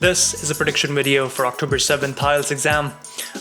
This is a prediction video for October 7th IELTS exam.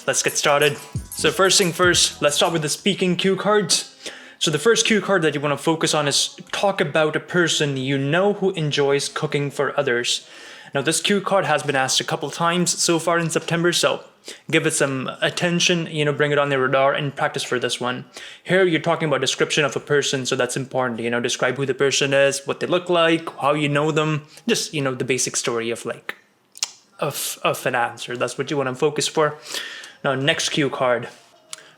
Let's get started. So first thing first, let's start with the speaking cue cards. So the first cue card that you want to focus on is talk about a person you know who enjoys cooking for others. Now this cue card has been asked a couple times so far in September, so give it some attention, bring it on the radar and practice for this one. Here you're talking about description of a person, so that's important, describe who the person is, what they look like, how you know them, just, the basic story of an answer. That's what you want to focus for. Now, next cue card.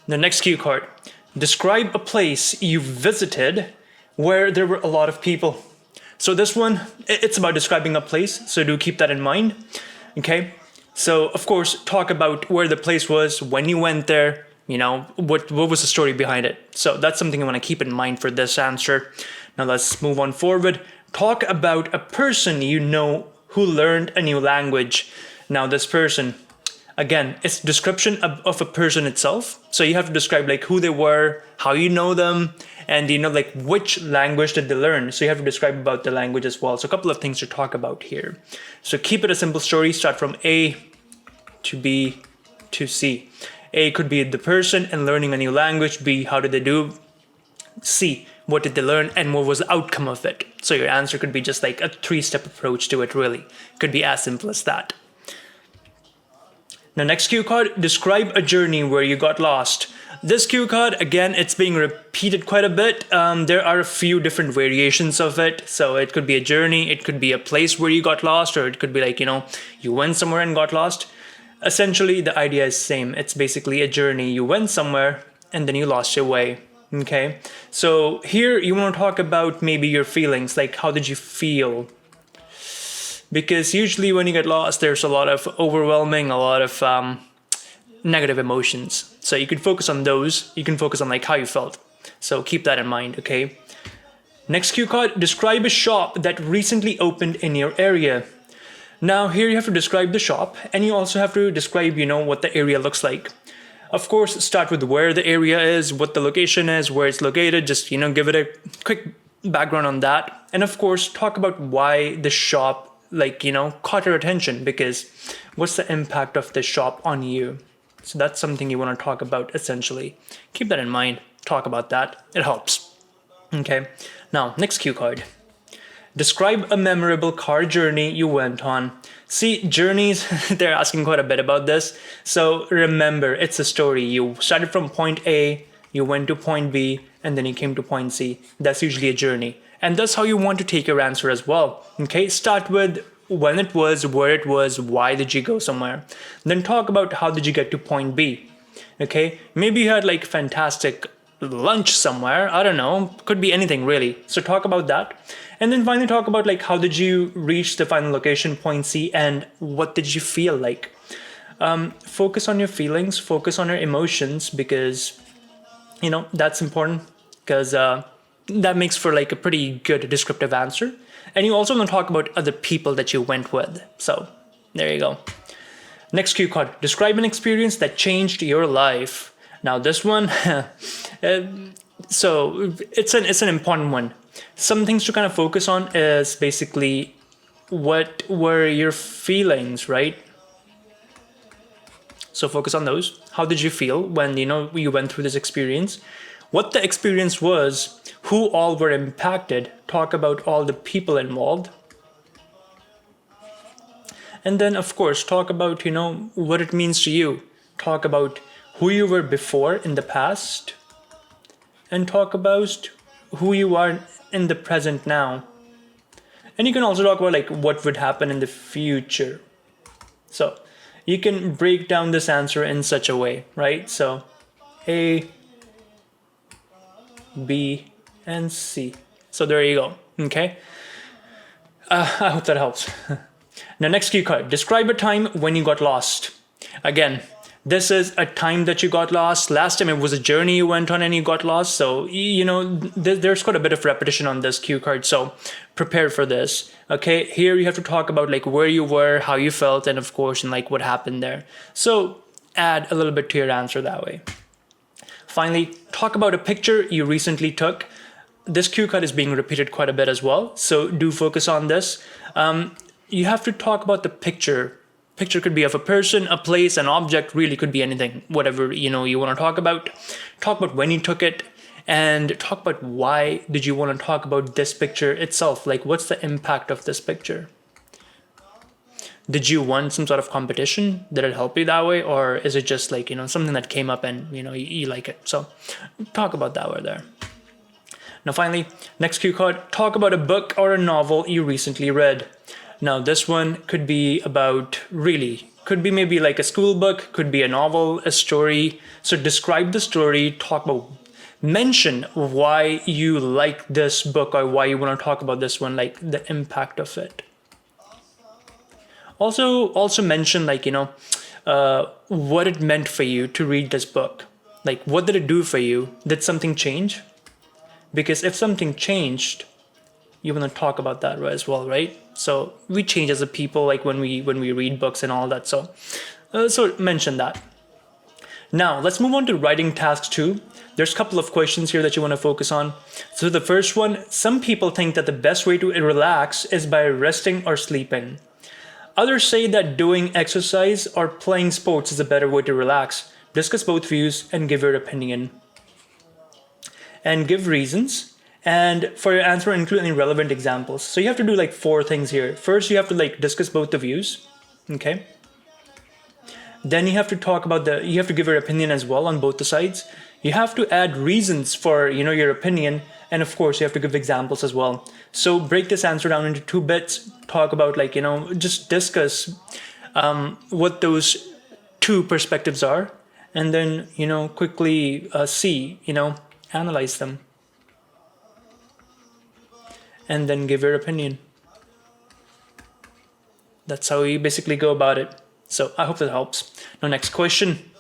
The next cue card. Describe a place you visited where there were a lot of people. So this one, it's about describing a place, so do keep that in mind. Okay? So, of course, talk about where the place was, when you went there, what was the story behind it. So that's something you want to keep in mind for this answer. Now let's move on forward. Talk about a person you know who learned a new language. Now this person, again, it's description of a person itself. So you have to describe who they were, how you know them, and which language did they learn. So you have to describe about the language as well. So a couple of things to talk about here. So keep it a simple story. Start from A to B to C. A could be the person and learning a new language. B, how did they do? C, what did they learn and what was the outcome of it? So your answer could be just a 3-step approach to it, really. Could be as simple as that. Now, next cue card, describe a journey where you got lost. This cue card, again, it's being repeated quite a bit. There are a few different variations of it. So it could be a journey, it could be a place where you got lost, or it could be you went somewhere and got lost. Essentially, the idea is same. It's basically a journey. You went somewhere and then you lost your way. Okay, so here you want to talk about maybe your feelings, how did you feel? Because usually when you get lost, there's a lot of overwhelming, a lot of negative emotions. So you can focus on those. You can focus on how you felt. So keep that in mind, okay? Next cue card, describe a shop that recently opened in your area. Now here you have to describe the shop and you also have to describe, what the area looks like. Of course, start with where the area is, what the location is, where it's located. Just, give it a quick background on that. And of course, talk about why the shop, caught your attention, because what's the impact of the shop on you? So that's something you want to talk about, essentially. Keep that in mind. Talk about that. It helps. Okay. Now, next cue card. Describe a memorable car journey you went on. See, journeys, they're asking quite a bit about this. So remember, it's a story. You started from point A, you went to point B, and then you came to point C. That's usually a journey. And that's how you want to take your answer as well. Okay, start with when it was, where it was, why did you go somewhere. Then talk about how did you get to point B. Okay, maybe you had fantastic lunch somewhere. I don't know, could be anything really. So talk about that. And then finally talk about how did you reach the final location, point C, and what did you feel like? Focus on your feelings, focus on your emotions, because, that's important, because that makes for a pretty good descriptive answer. And you also want to talk about other people that you went with. So there you go. Next cue card, describe an experience that changed your life. Now this one, so it's an important one. Some things to kind of focus on is basically what were your feelings, right? So focus on those. How did you feel when, you went through this experience? What the experience was, who all were impacted, talk about all the people involved. And then, of course, talk about, what it means to you. Talk about who you were before in the past, and talk about who you are in the present now. And you can also talk about what would happen in the future. So you can break down this answer in such a way, right? So A, B, and C. So there you go. Okay. I hope that helps. Now, next cue card. Describe a time when you got lost. Again, this is a time that you got lost. Last time it was a journey you went on and you got lost. So, there's quite a bit of repetition on this cue card. So prepare for this. Okay. Here you have to talk about where you were, how you felt, and of course, and what happened there. So add a little bit to your answer that way. Finally, talk about a picture you recently took. This cue card is being repeated quite a bit as well. So do focus on this. you have to talk about the picture. Picture could be of a person, a place, an object, really could be anything, whatever, you want to talk about. Talk about when you took it, and talk about why did you want to talk about this picture itself. Like, what's the impact of this picture? Did you want some sort of competition? Did it help you that way? Or is it just like, something that came up and, you like it? So talk about that way there. Now, finally, next cue card, talk about a book or a novel you recently read. Now, this one could be about could be maybe like a school book, could be a novel, a story. So describe the story, talk about, mention why you like this book or why you want to talk about this one, like the impact of it. Also mention like, what it meant for you to read this book. Like, what did it do for you? Did something change? Because if something changed, you want to talk about that as well, right? So we change as a people, like when we read books and all that. So mention that. Now let's move on to writing task 2. There's a couple of questions here that you want to focus on. So the first one, some people think that the best way to relax is by resting or sleeping. Others say that doing exercise or playing sports is a better way to relax. Discuss both views and give your opinion. And give reasons. And for your answer, include any relevant examples. So you have to do like 4 things here. First, you have to like discuss both the views. Okay. Then you have to talk about you have to give your opinion as well on both the sides. You have to add reasons for, your opinion. And of course, you have to give examples as well. So break this answer down into 2 bits. Talk about like, just discuss what those 2 perspectives are. And then, quickly see, analyze them. And then give your opinion. That's how you basically go about it. So I hope that helps. Now, next question.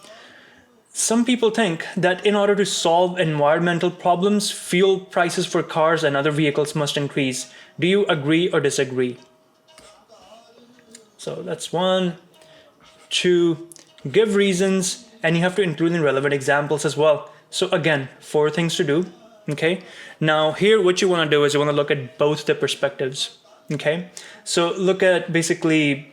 Some people think that in order to solve environmental problems, fuel prices for cars and other vehicles must increase. Do you agree or disagree? So that's 1, 2, give reasons, and you have to include in relevant examples as well. So again, 4 things to do. Okay. Now here, what you want to do is you want to look at both the perspectives. Okay. So look at basically,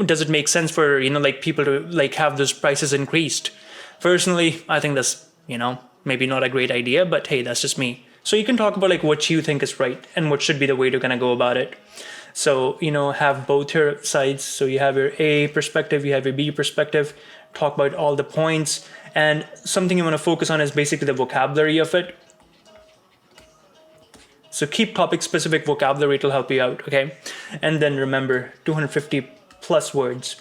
does it make sense for, like people to like have those prices increased? Personally, I think that's, maybe not a great idea, but hey, that's just me. So you can talk about like what you think is right and what should be the way to kind of go about it. So, have both your sides. So you have your A perspective, you have your B perspective, talk about all the points. And something you want to focus on is basically the vocabulary of it. So keep topic specific vocabulary, it'll help you out, okay? And then remember, 250 plus words.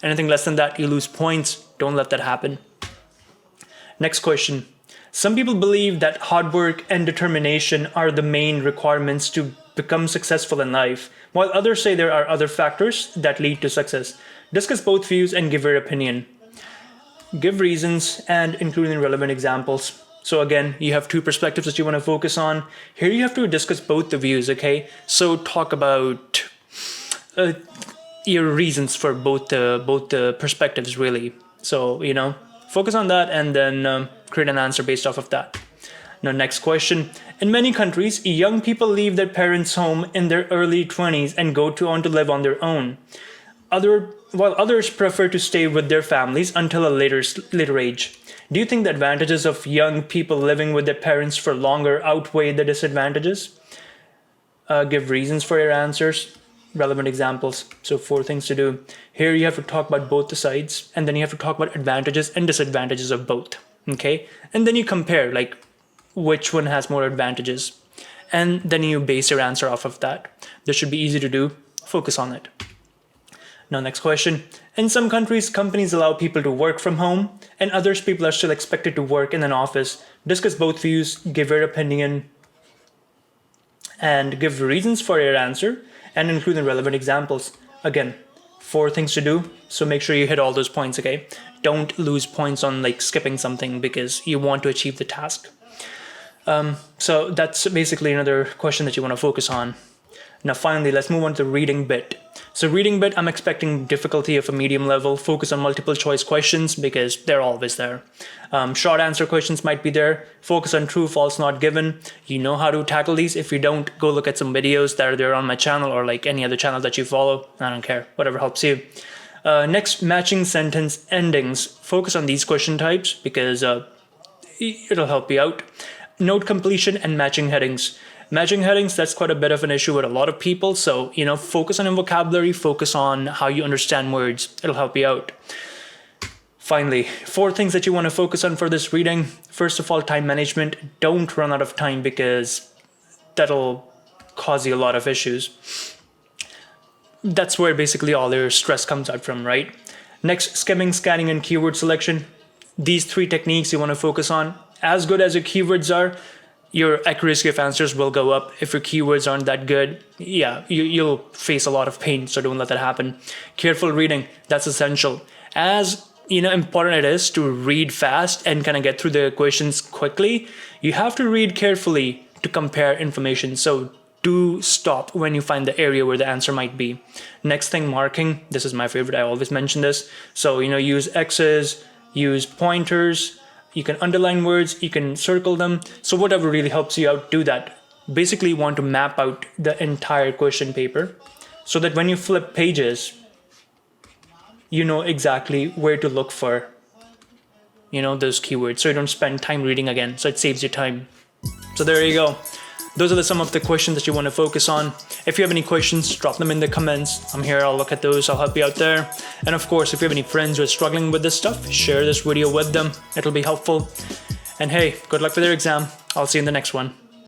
Anything less than that, you lose points. Don't let that happen. Next question. Some people believe that hard work and determination are the main requirements to become successful in life, while others say there are other factors that lead to success. Discuss both views and give your opinion. Give reasons and include relevant examples. So again, you have 2 perspectives that you want to focus on. Here you have to discuss both the views, okay? So talk about your reasons for both the perspectives, really. So, focus on that and then create an answer based off of that. Now, next question. In many countries, young people leave their parents' home in their early 20s and go on to live on their own. While others prefer to stay with their families until a later age. Do you think the advantages of young people living with their parents for longer outweigh the disadvantages? Give reasons for your answers, relevant examples. So 4 things to do. Here you have to talk about both the sides, and then you have to talk about advantages and disadvantages of both. Okay? And then you compare like which one has more advantages. And then you base your answer off of that. This should be easy to do. Focus on it. Now, next question. In some countries, companies allow people to work from home, and others people are still expected to work in an office. Discuss both views, give your opinion, and give reasons for your answer, and include the relevant examples. Again, 4 things to do, so make sure you hit all those points, okay? Don't lose points on like skipping something because you want to achieve the task. So that's basically another question that you want to focus on. Now finally, let's move on to the reading bit. So reading bit, I'm expecting difficulty of a medium level, focus on multiple choice questions because they're always there. Short answer questions might be there, focus on true, false, not given. You know how to tackle these. If you don't, go look at some videos that are there on my channel or like any other channel that you follow. I don't care, whatever helps you. Next, matching sentence endings. Focus on these question types because it'll help you out. Note completion and matching headings. Matching headings, that's quite a bit of an issue with a lot of people. So, focus on your vocabulary, focus on how you understand words. It'll help you out. Finally, 4 things that you want to focus on for this reading. First of all, time management. Don't run out of time because that'll cause you a lot of issues. That's where basically all your stress comes out from, right? Next, skimming, scanning, and keyword selection. These 3 techniques you want to focus on. As good as your keywords are, your accuracy of answers will go up. If your keywords aren't that good, you'll face a lot of pain, so don't let that happen. Careful reading, that's essential. As important it is to read fast and kind of get through the questions quickly, you have to read carefully to compare information. So do stop when you find the area where the answer might be. Next thing, marking. This is my favorite, I always mention this. So, use X's, use pointers. You can underline words, you can circle them. So whatever really helps you out, do that. Basically, you want to map out the entire question paper so that when you flip pages, you know exactly where to look for, those keywords. So you don't spend time reading again. So it saves you time. So there you go. Those are some of the questions that you want to focus on. If you have any questions, drop them in the comments. I'm here, I'll look at those, I'll help you out there. And of course, if you have any friends who are struggling with this stuff, share this video with them. It'll be helpful. And hey, good luck with your exam. I'll see you in the next one.